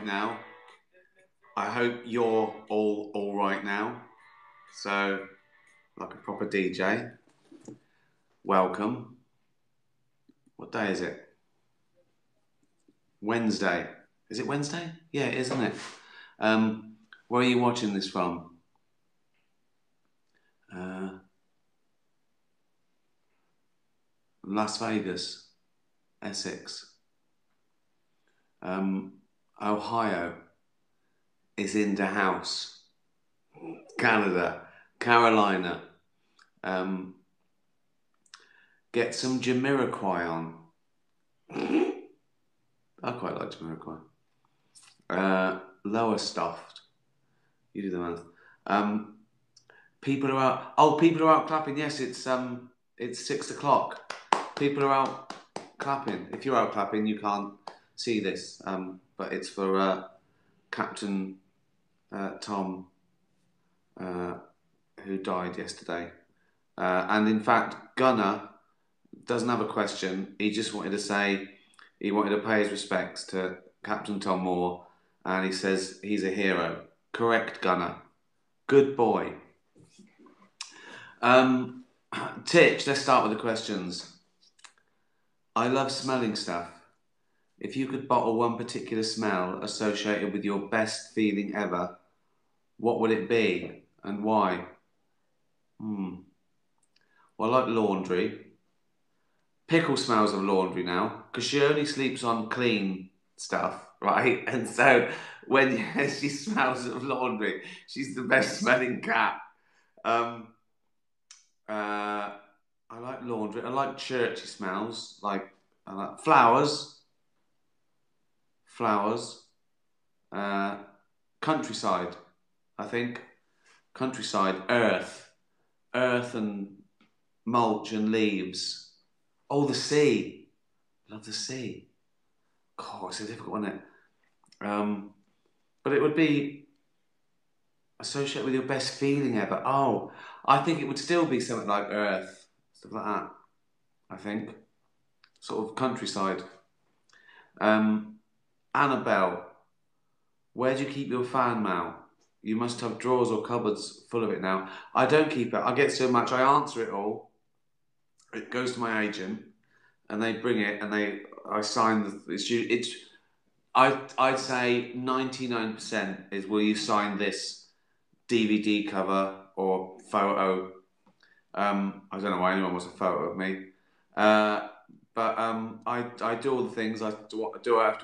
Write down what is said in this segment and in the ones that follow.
right now. I hope you're all right now. So, like a proper DJ, welcome. What day is it? Wednesday. Is it Wednesday? Yeah, it is, isn't it? Where are you watching this from? Las Vegas, Essex. Ohio is in the house. Canada, Carolina. Get some Jamiroquai on. I quite like Jamiroquai. Lower stuffed. You do the math. People are out. Oh, people are out clapping. Yes, it's 6 o'clock. People are out clapping. If you're out clapping, you can't see this. But it's for Captain Tom, who died yesterday. And in fact, Gunnar doesn't have a question. He just wanted to say he wanted to pay his respects to Captain Tom Moore, and he says he's a hero. Correct, Gunnar. Good boy. Titch, let's start with the questions. I love smelling stuff. If you could bottle one particular smell associated with your best feeling ever, what would it be and why? Well, I like laundry. Pickle smells of laundry now because she only sleeps on clean stuff, right? And so when she smells of laundry, she's the best smelling cat. I like laundry. I like churchy smells. I like flowers. Countryside. I think countryside. Earth and mulch and leaves. Oh, the sea. Love the sea. God, it's a difficult one, isn't it? But it would be associated with your best feeling ever. Oh, I think it would still be something like earth, stuff like that. I think. Sort of countryside. Annabelle, where do you keep your fan mail? You must have drawers or cupboards full of it now. I don't keep it. I get so much. I answer it all. It goes to my agent, and they bring it, and I sign the. I'd say 99% is will you sign this DVD cover or photo. I don't know why anyone wants a photo of me. But I do all the things I do have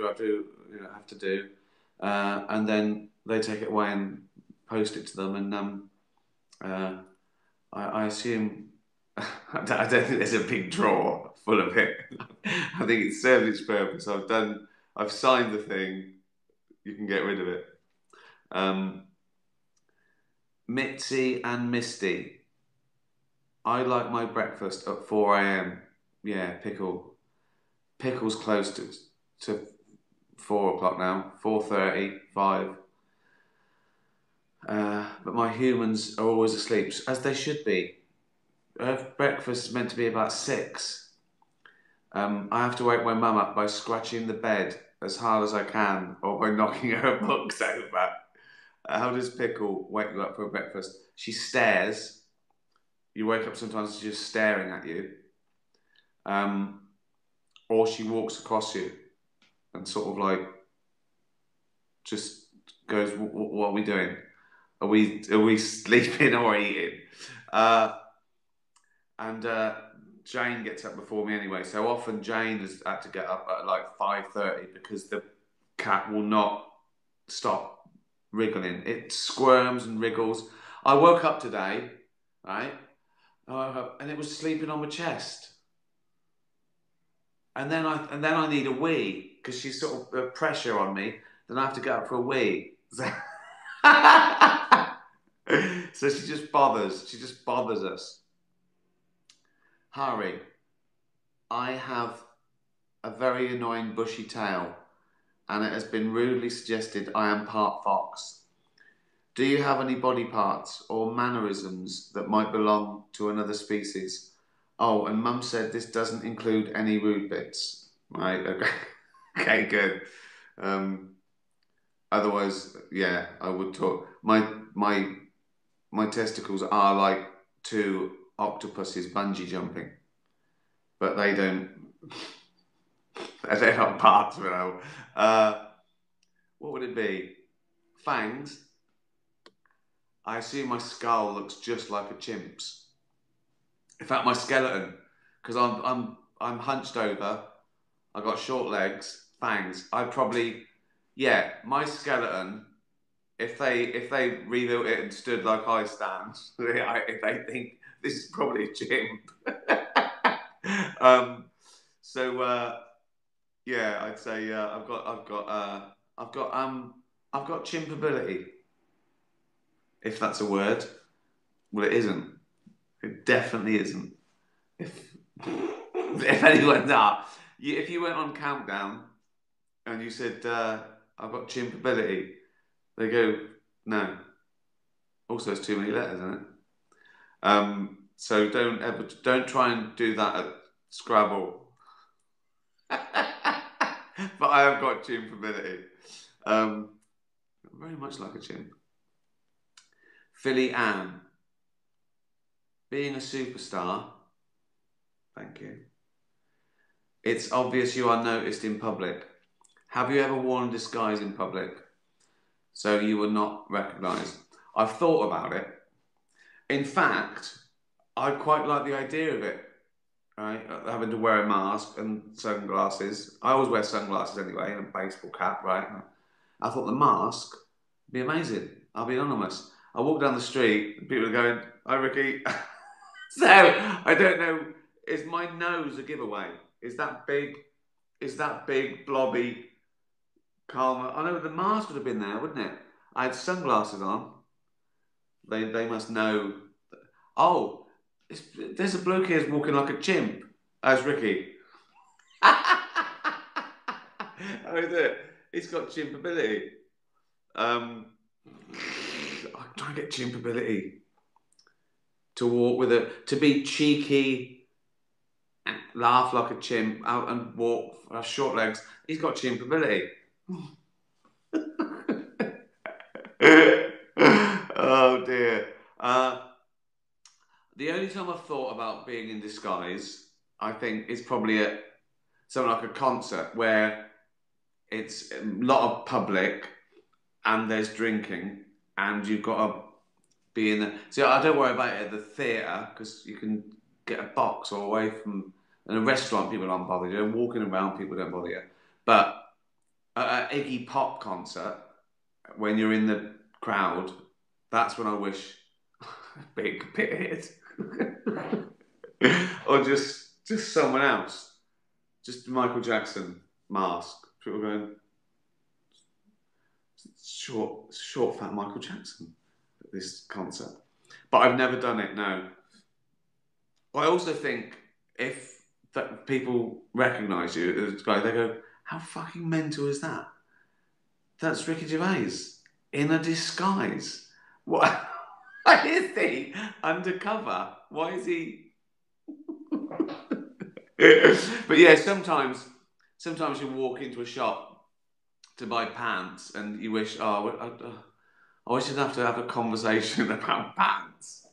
to do, and then they take it away and post it to them, and I assume I don't think there's a big drawer full of it. I think it served its purpose. I've signed the thing. You can get rid of it. Mitzi and Misty. I like my breakfast at 4 a.m. Yeah, Pickle's close to 4 o'clock now. 4:30, 5. But my humans are always asleep, as they should be. Her breakfast is meant to be about 6. I have to wake my mum up by scratching the bed as hard as I can, or by knocking her books over. How does Pickle wake you up for breakfast? She stares. You wake up sometimes she's just staring at you. Or she walks across you and sort of like just goes, "What are we doing? Are we sleeping or eating?" And Jane gets up before me anyway. So often Jane has had to get up at like 5:30 because the cat will not stop wriggling. It squirms and wriggles. I woke up today, right? And it was sleeping on my chest. And then I need a wee because she's sort of pressure on me. Then I have to get up for a wee. So, so she just bothers. She just bothers us. Harry, I have a very annoying bushy tail, and it has been rudely suggested I am part fox. Do you have any body parts or mannerisms that might belong to another species? Oh, and Mum said this doesn't include any rude bits. Right, okay, okay, good. Otherwise, yeah, I would talk. My testicles are like two octopuses bungee jumping, but they don't. They're not parts of it. What would it be? Fangs. I assume my skull looks just like a chimp's. In fact, my skeleton, because I'm hunched over. I've got short legs, fangs. I'd probably, yeah, my skeleton. If they rebuilt it and stood like I stand, if they think this is probably a chimp. um, so yeah, I'd say I've got chimpability, if that's a word. Well, it isn't. It definitely isn't. If if anyone if you went on Countdown and you said I've got chimpability, they go no. Also, it's too many letters, isn't it? So don't try and do that at Scrabble. But I have got chimpability. Very much like a chimp. Philly Ann. Being a superstar, thank you. It's obvious you are noticed in public. Have you ever worn a disguise in public so you were not recognised? I've thought about it. In fact, I quite like the idea of it, right? Having to wear a mask and sunglasses. I always wear sunglasses anyway and a baseball cap, right? I thought the mask would be amazing. I'll be anonymous. I walk down the street and people are going, "Hi, Ricky." So I don't know. Is my nose a giveaway? Is that big? Is that big blobby Calmer? I know the mask would have been there, wouldn't it? I had sunglasses on. They must know. Oh, there's a bloke here's walking like a chimp. As Ricky. How is it? He's got chimp ability. I'm trying to get chimp ability to walk with a to be cheeky, laugh like a chimp, out and walk. Have short legs. He's got chimp ability. Oh dear. The only time I've thought about being in disguise, I think, is probably at something like a concert where it's a lot of public and there's drinking and you've got to be in the. See, I don't worry about it at the theatre because you can get a box or away from. In a restaurant, people aren't bothered you. Walking around, people don't bother you. But at an Iggy Pop concert, when you're in the crowd, that's when I wish big beard or just someone else, just Michael Jackson mask. People going short fat Michael Jackson at this concert, but I've never done it. No, I also think if that people recognise you as a guy, they go, "How fucking mental is that? That's Ricky Gervais in a disguise. What? Why is he undercover? Why is he?" But yeah, sometimes you walk into a shop to buy pants and you wish, oh, I wish I'd have to have a conversation about pants.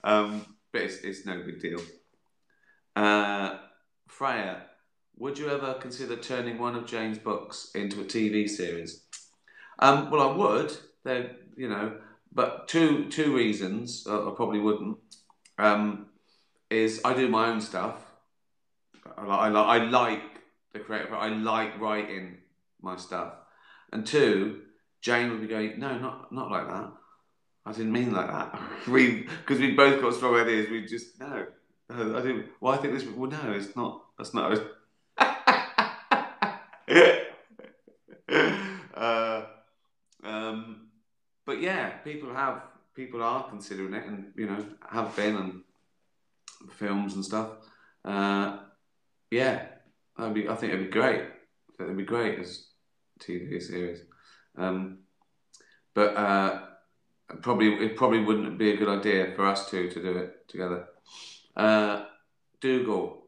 But it's no big deal. Freya, would you ever consider turning one of Jane's books into a TV series? Well, I would. You know, but two reasons I probably wouldn't. Is I do my own stuff. I like the creative. I like writing my stuff. And two, Jane would be going, no, not like that. I didn't mean like that. Because we both got strong ideas. We just no. I didn't. Well, I think this. Well, no, it's not. That's not. uh, but yeah, people are considering it, and you know have been and films and stuff. Yeah, I think it'd be great. It'd be great as a TV series. But it probably wouldn't be a good idea for us two to do it together. Dougal.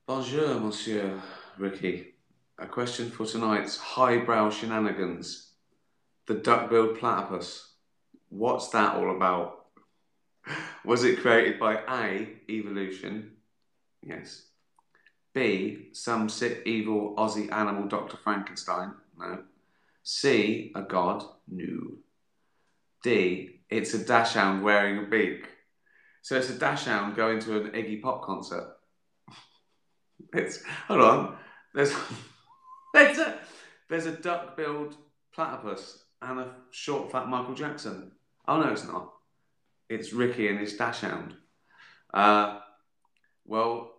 Bonjour, Monsieur Ricky. A question for tonight's highbrow shenanigans. The duck-billed platypus. What's that all about? Was it created by A, evolution? Yes. B, some sick, evil Aussie animal, Dr. Frankenstein? No. C, a god? No. D, it's a dachshund wearing a beak. So it's a dachshund going to an Iggy Pop concert. Hold on. There's there's a duck-billed platypus and a short, fat Michael Jackson. Oh no, it's not. It's Ricky and his dachshund. Well,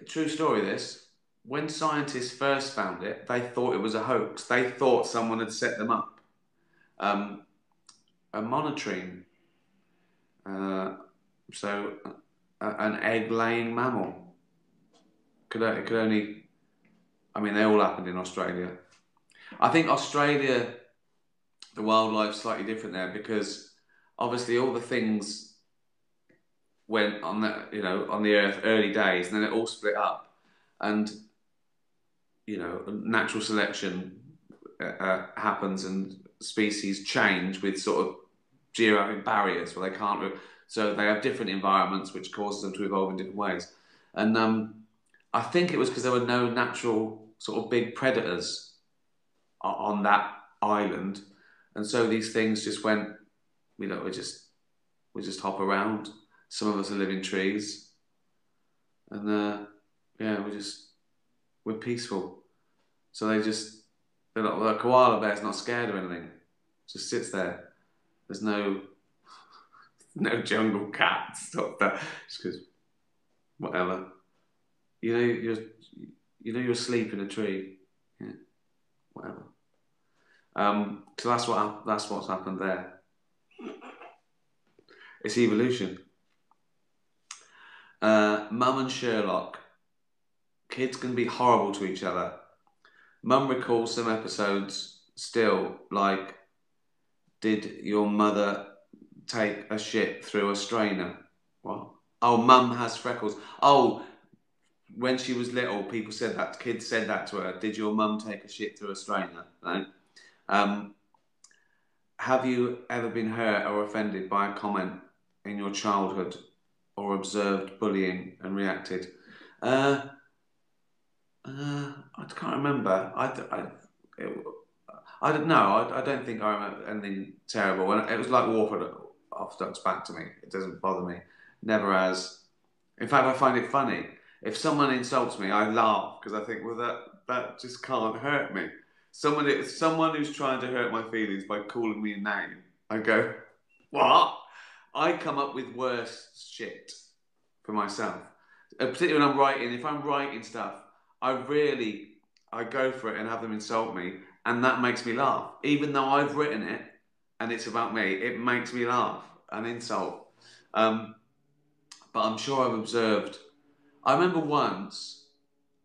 true story. This. When scientists first found it, they thought it was a hoax. They thought someone had set them up. A monitoring. So an egg-laying mammal. It could only. I mean, they all happened in Australia. I think Australia, the wildlife's slightly different there because obviously all the things went on on the earth early days, and then it all split up, and natural selection happens, and species change with sort of geographic barriers where they can't. So they have different environments, which causes them to evolve in different ways. And I think it was because there were no natural sort of big predators on that island, and so these things just went. We just hop around. Some of us are living trees, and yeah, we're peaceful. So they're not. The koala bear's not scared of anything. Just sits there. There's no jungle cat stuff that just goes whatever. You're asleep in a tree. Yeah, whatever. So that's what's happened there. It's evolution. Mum and Sherlock. Kids can be horrible to each other. Mum recalls some episodes still, like, did your mother take a shit through a strainer? What? Oh, Mum has freckles. Oh, when she was little, people said that. Kids said that to her. Did your mum take a shit through a strainer? Right? Have you ever been hurt or offended by a comment in your childhood, or observed bullying and reacted? I can't remember. I don't know. I don't think I remember anything terrible. And it was like water off ducks back to me. It doesn't bother me. Never has. In fact, I find it funny. If someone insults me, I laugh because I think, well, that just can't hurt me. Someone who's trying to hurt my feelings by calling me a name, I go, what? I come up with worse shit for myself. Particularly when I'm writing. If I'm writing stuff, I go for it and have them insult me, and that makes me laugh. Even though I've written it and it's about me, it makes me laugh. An insult. But I'm sure I've observed. I remember once,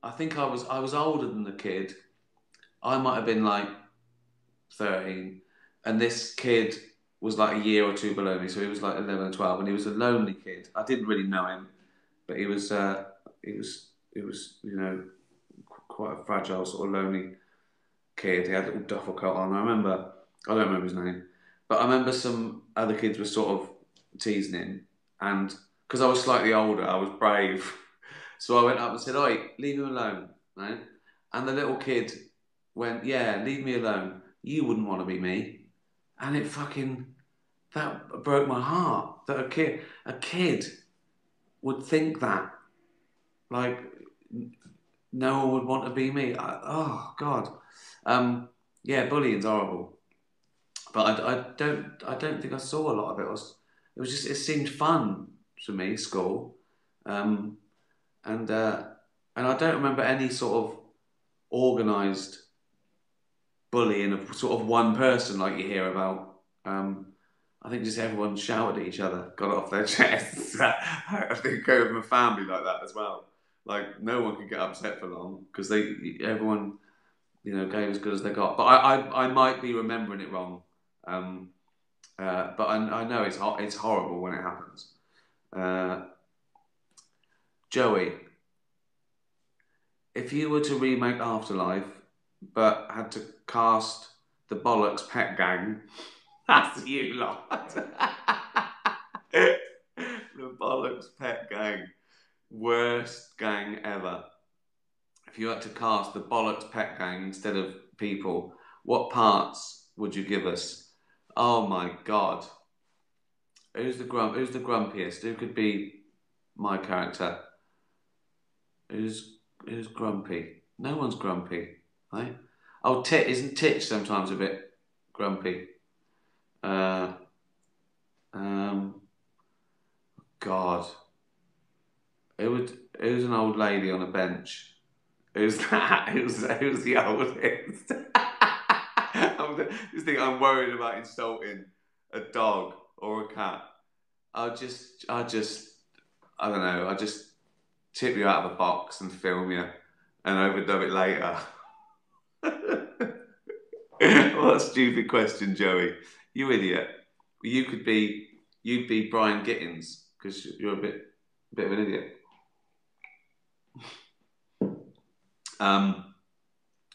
I think I was older than the kid. I might have been like 13, and this kid was like a year or two below me, so he was like 11 or 12, and he was a lonely kid. I didn't really know him, but he was quite a fragile, sort of lonely kid. He had a little duffel coat on. I don't remember his name, but I remember some other kids were sort of teasing him, and because I was slightly older, I was brave. So I went up and said, "Oi, leave him alone," right? And the little kid went, "Yeah, leave me alone. You wouldn't want to be me." And that broke my heart. That a kid would think that, like, no one would want to be me. Oh God, yeah, bullying's horrible. But I don't think I saw a lot of it. It seemed fun to me, school, and I don't remember any sort of organised bullying of sort of one person like you hear about. I think just everyone shouted at each other, got it off their chests. I think go with my family like that as well. Like no one could get upset for long because everyone gave as good as they got. But I might be remembering it wrong. But I know it's horrible when it happens. Joey, If you were to remake Afterlife, but had to cast the Bollocks Pet Gang, that's you lot. The Bollocks Pet Gang. Worst gang ever. If you had to cast the Bollocks Pet Gang instead of people, what parts would you give us? Oh my God. Who's the grumpiest? Who could be my character? Who's grumpy? No one's grumpy, right? Oh, isn't Titch sometimes a bit grumpy? Uh, um, God, who's an old lady on a bench? Who's that? Who's the oldest? Just think I'm worried about insulting a dog or a cat. I don't know. I just tip you out of the box and film you and overdub it later. What a stupid question, Joey. You idiot. You'd be Brian Gittins because you're a bit of an idiot.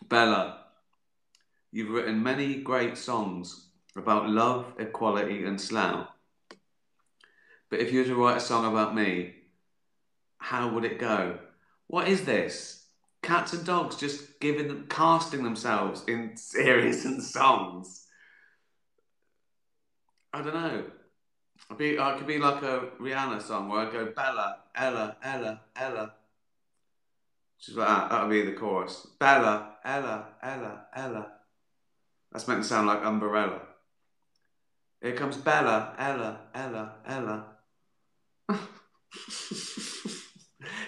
Bella, you've written many great songs about love, equality, and slough. But if you were to write a song about me, how would it go? What is this? Cats and dogs just casting themselves in series and songs. I don't know. I could be like a Rihanna song where I go Bella, Ella, Ella, Ella. She's like that. That'll be the chorus. Bella, Ella, Ella, Ella. That's meant to sound like Umbrella. Here comes Bella, Ella, Ella, Ella.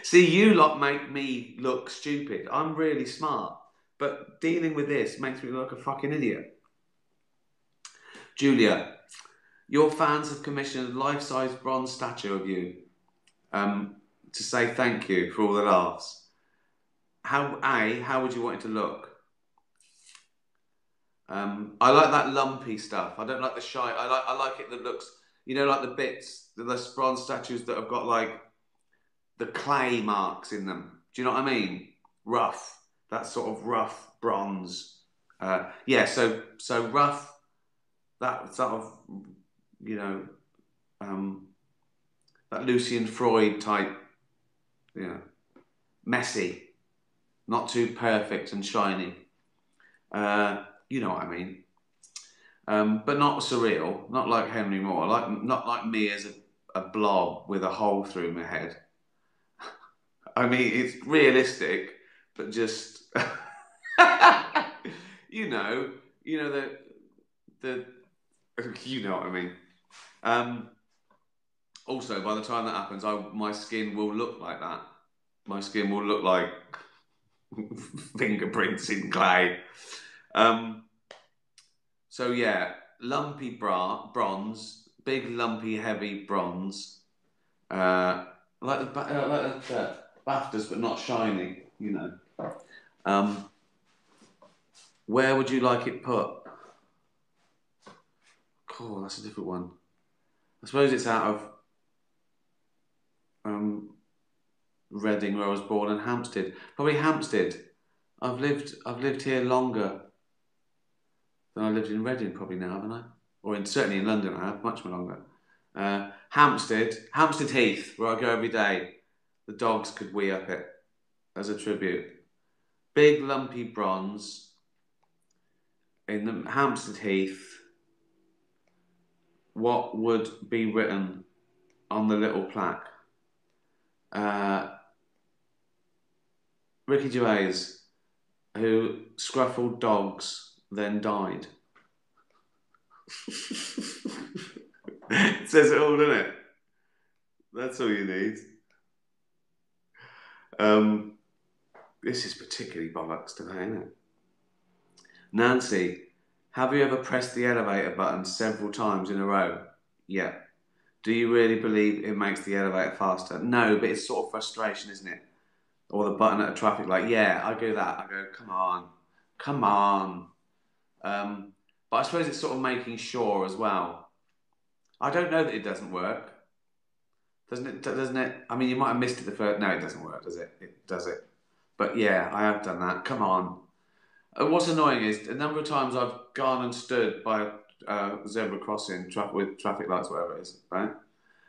See, you lot make me look stupid. I'm really smart. But dealing with this makes me look like a fucking idiot. Julia, your fans have commissioned a life-size bronze statue of you to say thank you for all the laughs. How would you want it to look? I like that lumpy stuff. I don't like the shy. I like it that looks, like the bits, the bronze statues that have got like the clay marks in them. Do you know what I mean? Rough. That sort of rough bronze. Yeah. So rough. That sort of, that Lucian Freud type. Messy, not too perfect and shiny. You know what I mean. But not surreal, not like Henry Moore, not like me as a blob with a hole through my head. I mean, it's realistic, but just you know the you know what I mean. Also, by the time that happens, my skin will look like that. My skin will look like fingerprints in clay. So yeah, lumpy bronze, big lumpy heavy bronze, like the BAFTAs, but not shiny. Where would you like it put? Cool, that's a different one. I suppose it's out of Reading, where I was born, and Hampstead. Probably Hampstead. I've lived here longer than I lived in Reading, probably now, haven't I? Or certainly in London, I have much more longer. Hampstead Heath, where I go every day. The dogs could wee up it as a tribute. Big lumpy bronze in the Hampstead Heath. What would be written on the little plaque? Ricky Gervais, who scruffled dogs, then died. It says it all, doesn't it? That's all you need. This is particularly bollocks today, isn't it? Nancy, have you ever pressed the elevator button several times in a row? Yeah. Do you really believe it makes the elevator faster? No, but it's sort of frustration, isn't it? Or the button at a traffic light. Yeah, I do that. I go, come on. But I suppose it's sort of making sure as well. I don't know that it doesn't work. Doesn't it? I mean, you might have missed it the first. No, it doesn't work, does it? Does it? But yeah, I have done that. Come on. What's annoying is a number of times I've gone and stood by a zebra crossing with traffic lights, whatever it is, right? And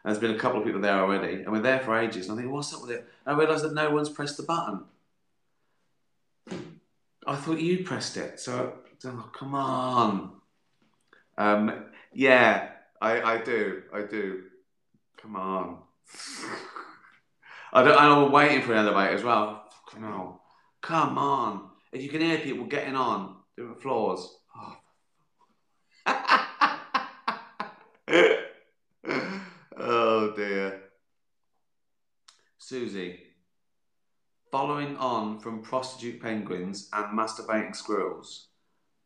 there's been a couple of people there already, and we're there for ages. And I think, what's up with it? And I realise that no one's pressed the button. I thought you pressed it, so oh, come on. Yeah, I do. Come on. I'm waiting for an elevator as well. Fucking hell. Come on. If you can hear people getting on different floors. Oh. Oh dear. Susie, following on from prostitute penguins and masturbating squirrels,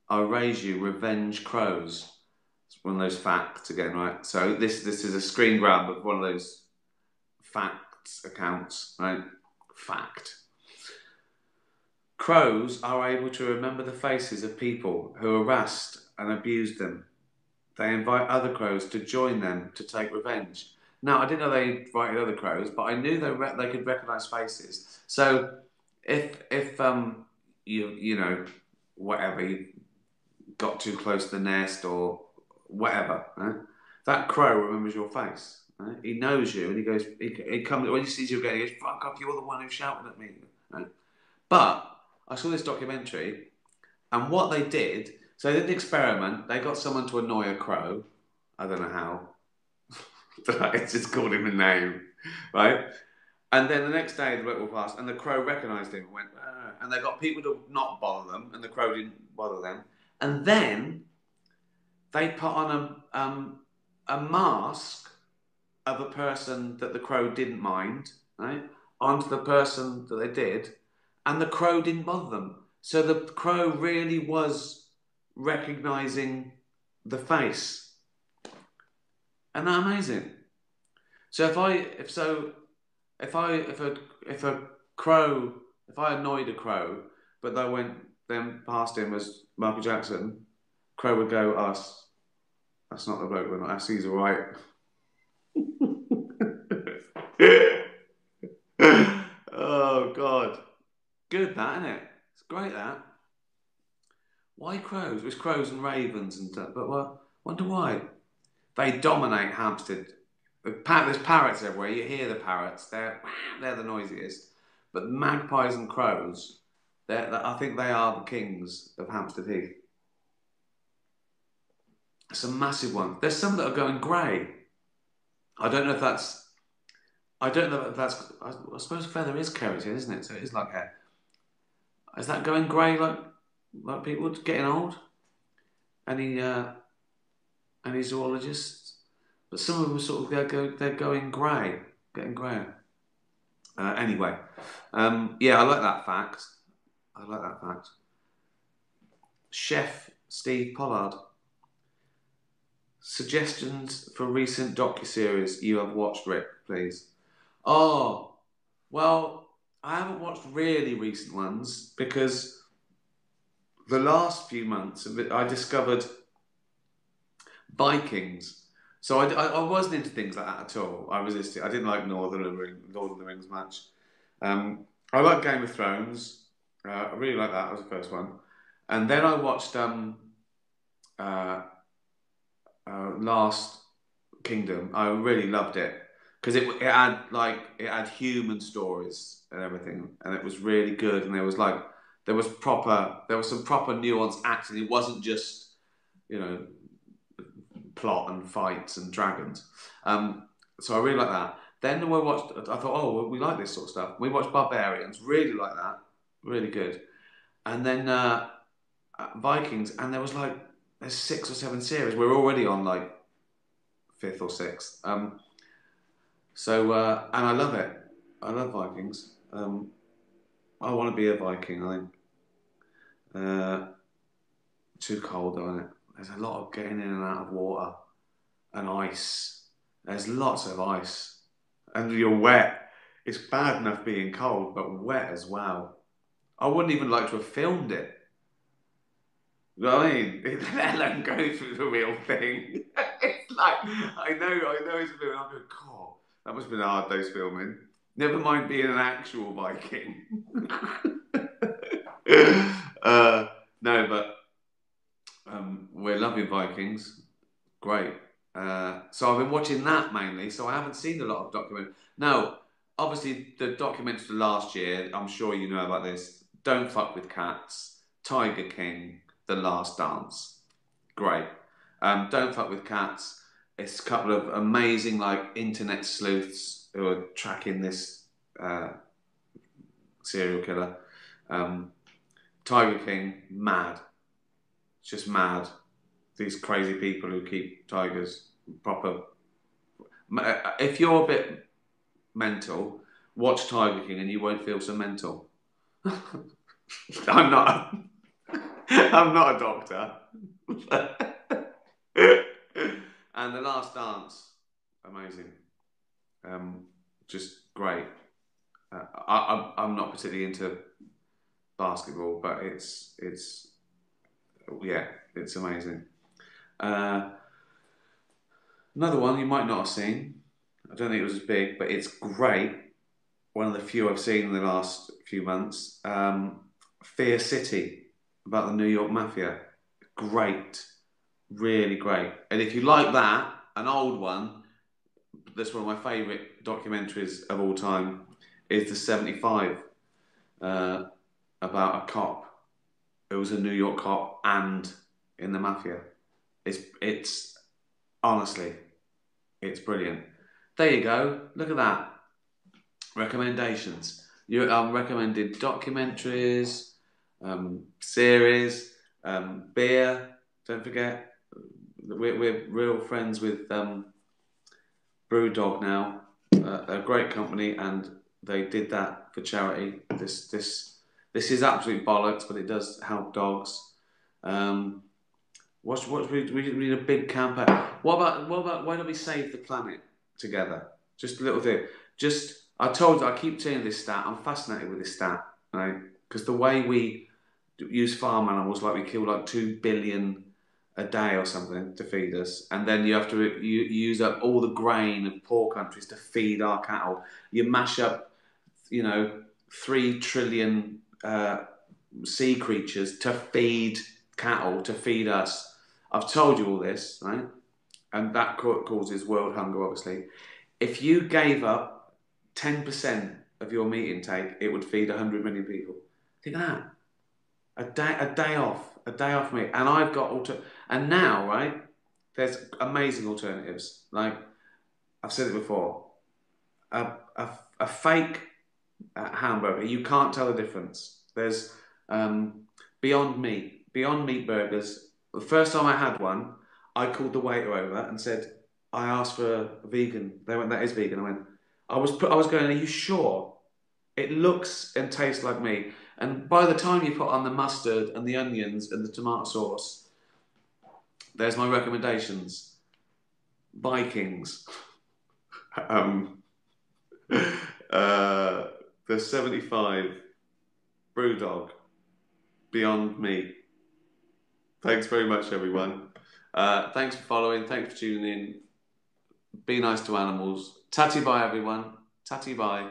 I'll raise you revenge crows. It's one of those facts again, right? So this is a screen grab of one of those facts accounts, right? Fact. Crows are able to remember the faces of people who harassed and abused them. They invite other crows to join them to take revenge. Now, I didn't know they invited other crows, but I knew they could recognise faces. So if you know whatever you got too close to the nest or whatever, right? That crow remembers your face. Right? He knows you, and he goes. He comes when he sees you again. He goes, "Fuck off! You're the one who shouted at me." Right? But I saw this documentary, and what they did. So they did an experiment. They got someone to annoy a crow. I don't know how. It's just called him a name, right? And then the next day the bloke walked past, and the crow recognised him and went, "Ah." And they got people to not bother them, and the crow didn't bother them. And then they put on a mask of a person that the crow didn't mind, right, onto the person that they did, and the crow didn't bother them. So the crow really was recognising the face. Isn't that amazing? So if I annoyed a crow, but I went then past him as Michael Jackson, crow would go, us. That's not the bloke we're not. That's he's all right. Oh God, good that, isn't it? It's great that. Why crows? It's crows and ravens and stuff. But well, wonder why. They dominate Hampstead. There's parrots everywhere. You hear the parrots. They're the noisiest. But magpies and crows, I think they are the kings of Hampstead Heath. Some massive ones. There's some that are going grey. I don't know if that's. I don't know if that's. I suppose feather is keratin, isn't it? So it is like hair. Is that going grey like people getting old? Any zoologists? But some of them sort of they're going grey, getting greyer. Anyway, yeah, I like that fact. I like that fact. Chef Steve Pollard. Suggestions for recent docuseries you have watched, Rick, please. Oh, well, I haven't watched really recent ones because the last few months I discovered Vikings. So I wasn't into things like that at all. I resisted. I didn't like Lord of the Rings much. I like Game of Thrones. I really like that. That was the first one. And then I watched Last Kingdom. I really loved it because it had human stories and everything, and it was really good. And there was some proper nuanced acting. It wasn't just plot and fights and dragons. So I really like that. Then I thought, oh, well, we like this sort of stuff. We watched Barbarians, really like that, really good. And then Vikings, and there's 6 or 7 series. We're already on like 5th or 6th. And I love it. I love Vikings. I want to be a Viking, I think. Too cold though, isn't it? There's a lot of getting in and out of water and ice. There's lots of ice. And you're wet. It's bad enough being cold, but wet as well. I wouldn't even like to have filmed it. You know what I mean? Let alone go through the real thing. It's like, I know it's a bit, I'm going, God, that must have been a hard day's filming. Never mind being an actual Viking. No, but we're loving Vikings. Great. So I've been watching that mainly. So I haven't seen a lot of documentary. No, obviously the documentaries last year. I'm sure you know about this. Don't Fuck with Cats, Tiger King, The Last Dance. Great. Don't Fuck with Cats. It's a couple of amazing like internet sleuths who are tracking this uh, serial killer. Um, Tiger King, mad. It's just mad. These crazy people who keep tigers proper. If you're a bit mental, watch Tiger King and you won't feel so mental. I'm not. I'm not a doctor. And The Last Dance, amazing. Just great. I'm not particularly into basketball, but it's yeah, it's amazing. Uh, Another one you might not have seen. I don't think it was as big, but it's great. One of the few I've seen in the last few months. Fear City, about the New York Mafia. Great, really great. And if you like that, an old one, that's one of my favourite documentaries of all time, is the 75, uh, about a cop who was a New York cop and in the mafia. It's honestly, it's brilliant. There you go. Look at that. Recommendations. You recommended documentaries, series, beer. Don't forget, we're real friends with Brewdog now. They're a great company, and they did that for charity. This is absolute bollocks, but it does help dogs. Um, we need a big campaign. What about why don't we save the planet together? Just a little thing. Just I keep saying this stat. I'm fascinated with this stat, right? Because the way we use farm animals, like we kill like 2 billion a day or something to feed us, and then you have to use up all the grain of poor countries to feed our cattle. You mash up, 3 trillion sea creatures to feed cattle to feed us. I've told you all this, right? And that causes world hunger, obviously. If you gave up 10% of your meat intake, it would feed 100 million people. Think of that. A day off meat. And I've got and now, right? There's amazing alternatives. Like I've said it before, a fake hamburger. You can't tell the difference. There's Beyond Meat burgers. The first time I had one, I called the waiter over and said, I asked for a vegan. They went, that is vegan. I went, I was going, are you sure? It looks and tastes like meat. And by the time you put on the mustard and the onions and the tomato sauce, there's my recommendations. Vikings. um, the 75 Brewdog. Beyond Meat. Thanks very much, everyone. Thanks for following. Thanks for tuning in. Be nice to animals. Tatty bye, everyone. Tatty bye.